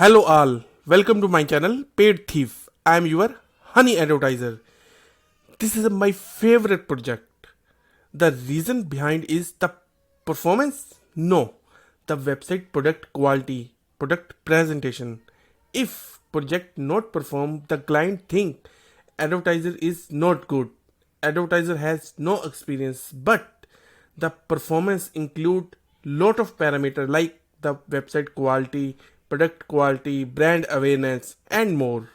Hello all, welcome to my channel Paid Thief. I am your honey advertiser. This is my favorite project. The reason behind is the performance? No, the website product quality, product presentation. If project not perform, the client think advertiser is not good. Advertiser has no experience, but the performance include lot of parameter like the website quality, product quality, brand awareness, and more.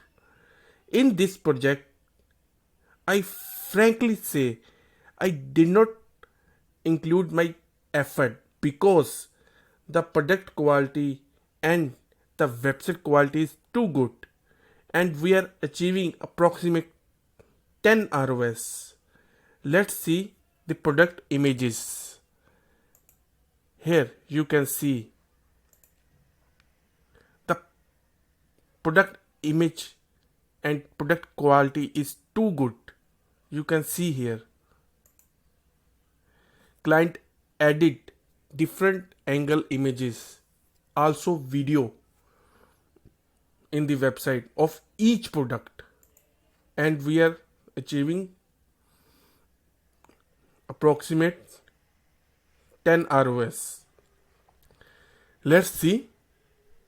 In this project, I frankly say I did not include my effort because the product quality and the website quality is too good and we are achieving approximate 10 ROS. Let's see the product images. Here you can see the product image and product quality is too good. You can see here client added different angle images, also video in the website of each product, and we are achieving approximate 10 ROS. Let's see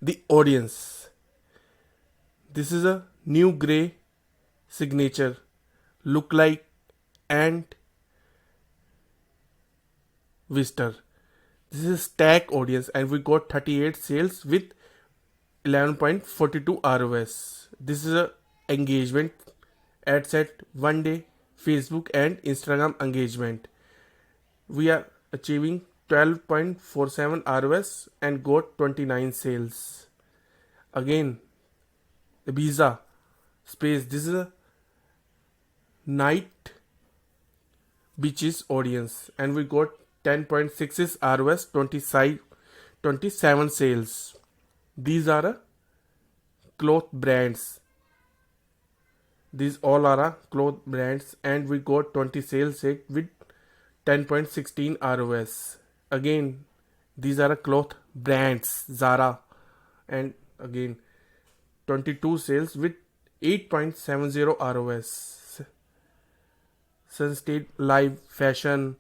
the audience. This is a new gray signature look like and visitor. This is stack audience and we got 38 sales with 11.42 ROS. This is a engagement ad set 1 day Facebook and Instagram engagement. We are achieving 12.47 ROS and got 29 sales. Again, Ibiza space. This is a night beaches audience and we got 10.66 ROS, 27 sales. These are cloth brands. These all are cloth brands and we got 20 sales with 10.16 ROS. Again, these are cloth brands, Zara, and again 22 sales with 8.70 ROS. Sunstate Live, Fashion,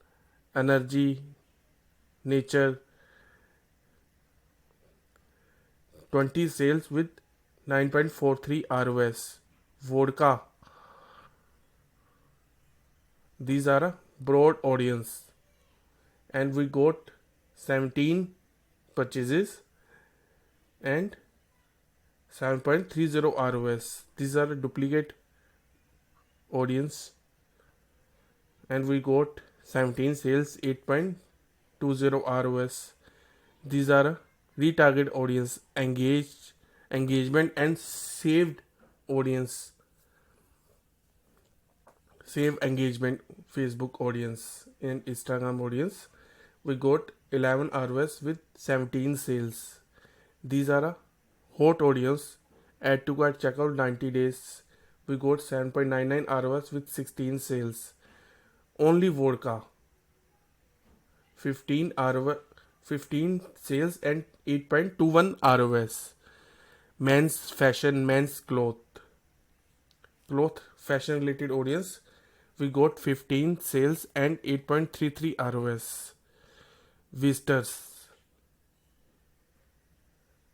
Energy, Nature, 20 sales with 9.43 ROS. Vodka, these are a broad audience and we got 17 purchases and 7.30 ROS. These are a duplicate audience and we got 17 sales, 8.20 ROS. These are retarget audience, engagement and saved audience, save engagement, Facebook audience and Instagram audience. We got 11 ROS with 17 sales. These are a hot audience, add to cart checkout 90 days. We got 7.99 ROS with 16 sales. Only vodka, 15 sales and 8.21 ROS. Men's fashion, men's cloth fashion related audience, we got 15 sales and 8.33 ROS. Visitors,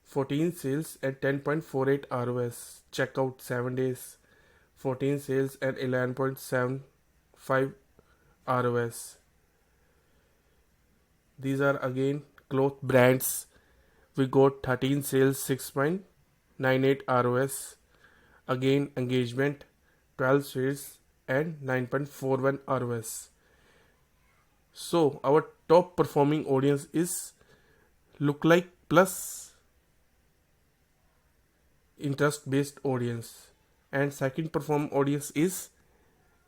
14 sales and 10.48 ROS. Checkout 7 days, 14 sales and 11.75 ROS. These are again cloth brands. We got 13 sales, 6.98 ROS. Again engagement, 12 sales and 9.41 ROS. So our top performing audience is lookalike plus interest based audience, and second performing audience is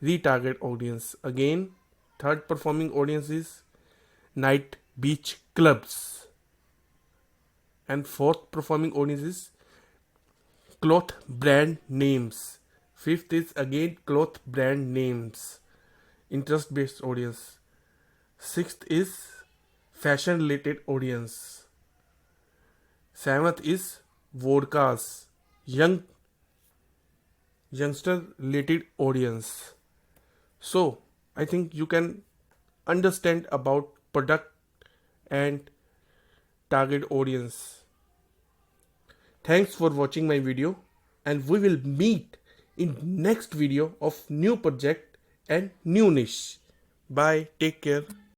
retarget audience. Again, third performing audience is night beach clubs, and fourth performing audience is cloth brand names. Fifth is again cloth brand names, interest based audience. Sixth is fashion related audience. Seventh is vodkas, youngster related audience. So I think you can understand about product and target audience. Thanks for watching my video, and we will meet in next video of new project and new niche. Bye, take care.